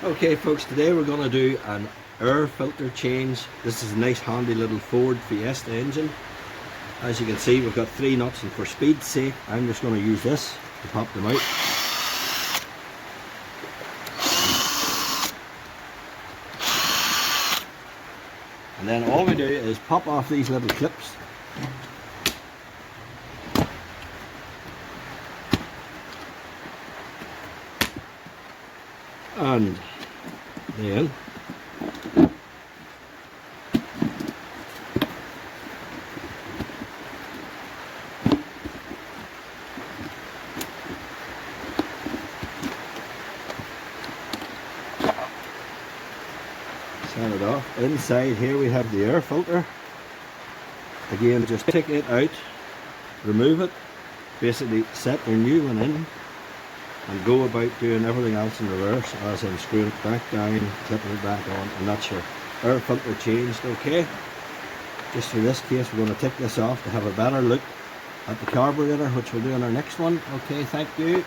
Okay folks, today we're going to do an air filter change. This is a nice handy little Ford Fiesta engine. As you can see, we've got 3 nuts, and for speed's sake I'm just going to use this to pop them out. And then all we do is pop off these little clips. And then set it off. Inside here we have the air filter. Again, just take it out, remove it, basically set the new one in, and go about doing everything else in reverse, as in screwing it back down, clipping it back on, and that's your air filter changed. Okay, just for this case we're going to take this off to have a better look at the carburetor, which we'll do in our next one. Okay, thank you.